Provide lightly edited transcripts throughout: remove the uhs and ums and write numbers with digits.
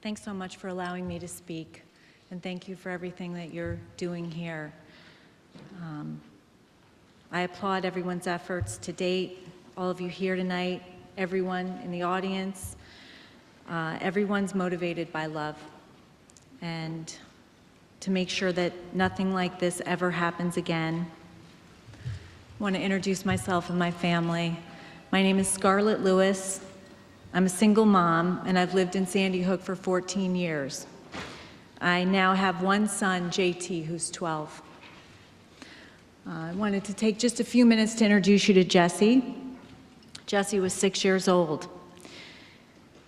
Thanks so much for allowing me to speak, and thank you for everything that you're doing here. I applaud everyone's efforts to date, all of you here tonight, everyone in the audience. Everyone's motivated by love, and to make sure that nothing like this ever happens again. I want to introduce myself and my family. My name is Scarlet Lewis. I'm a single mom, and I've lived in Sandy Hook for 14 years. I now have one son, JT, who's 12. I wanted to take just a few minutes to introduce you to Jesse. Jesse was 6 years old.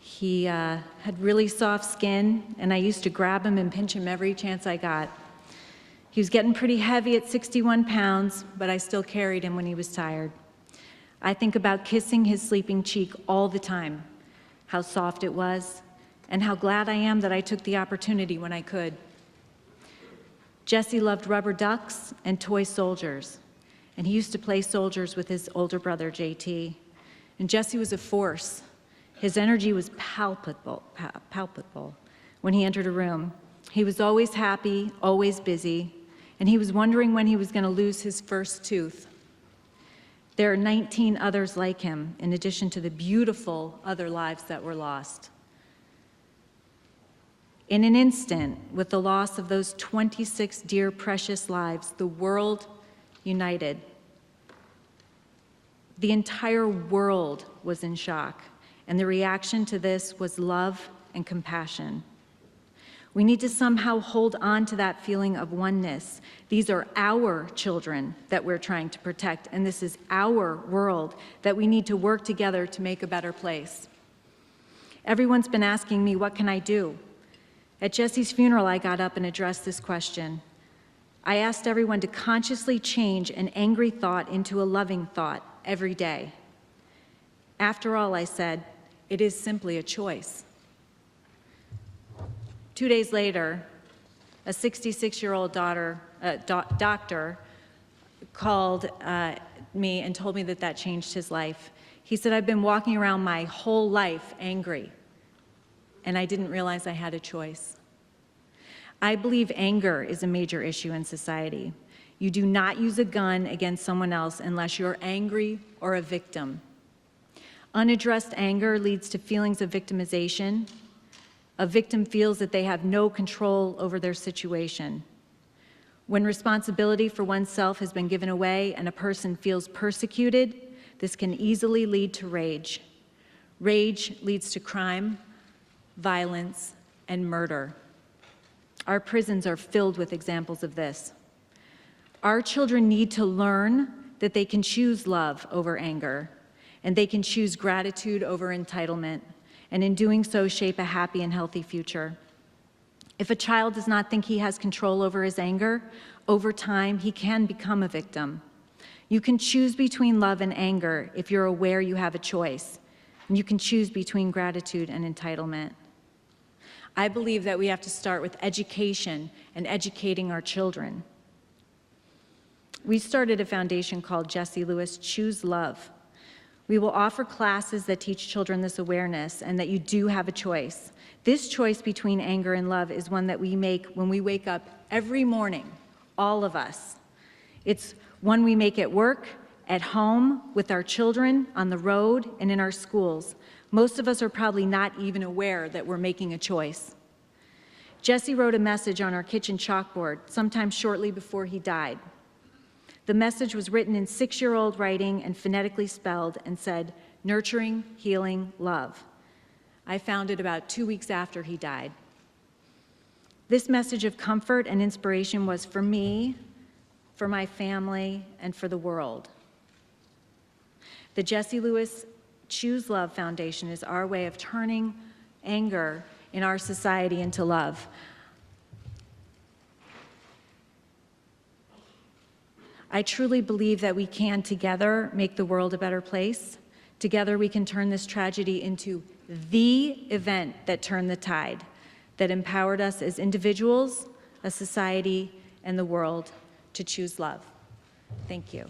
He had really soft skin, and I used to grab him and pinch him every chance I got. He was getting pretty heavy at 61 pounds, but I still carried him when he was tired. I think about kissing his sleeping cheek all the time, how soft it was, and how glad I am that I took the opportunity when I could. Jesse loved rubber ducks and toy soldiers, and he used to play soldiers with his older brother, JT. And Jesse was a force. His energy was palpable when he entered a room. He was always happy, always busy, and he was wondering when he was going to lose his first tooth. There are 19 others like him, in addition to the beautiful other lives that were lost. In an instant, with the loss of those 26 dear, precious lives, the world united. The entire world was in shock, and the reaction to this was love and compassion. We need to somehow hold on to that feeling of oneness. These are our children that we're trying to protect, and this is our world that we need to work together to make a better place. Everyone's been asking me, what can I do? At Jesse's funeral, I got up and addressed this question. I asked everyone to consciously change an angry thought into a loving thought every day. After all, I said, it is simply a choice. 2 days later, a 66-year-old doctor called me and told me that that changed his life. He said, I've been walking around my whole life angry, and I didn't realize I had a choice. I believe anger is a major issue in society. You do not use a gun against someone else unless you're angry or a victim. Unaddressed anger leads to feelings of victimization. A victim feels that they have no control over their situation. When responsibility for oneself has been given away and a person feels persecuted, this can easily lead to rage. Rage leads to crime, violence, and murder. Our prisons are filled with examples of this. Our children need to learn that they can choose love over anger, and they can choose gratitude over entitlement, and in doing so, shape a happy and healthy future. If a child does not think he has control over his anger, over time, he can become a victim. You can choose between love and anger if you're aware you have a choice, and you can choose between gratitude and entitlement. I believe that we have to start with education and educating our children. We started a foundation called Jesse Lewis Choose Love. We will offer classes that teach children this awareness and that you do have a choice. This choice between anger and love is one that we make when we wake up every morning, all of us. It's one we make at work, at home, with our children, on the road, and in our schools. Most of us are probably not even aware that we're making a choice. Jesse wrote a message on our kitchen chalkboard sometime shortly before he died. The message was written in 6-year-old writing and phonetically spelled and said, nurturing, healing, love. I found it about 2 weeks after he died. This message of comfort and inspiration was for me, for my family, and for the world. The Jesse Lewis Choose Love Foundation is our way of turning anger in our society into love. I truly believe that we can together make the world a better place. Together we can turn this tragedy into the event that turned the tide, that empowered us as individuals, a society, and the world to choose love. Thank you.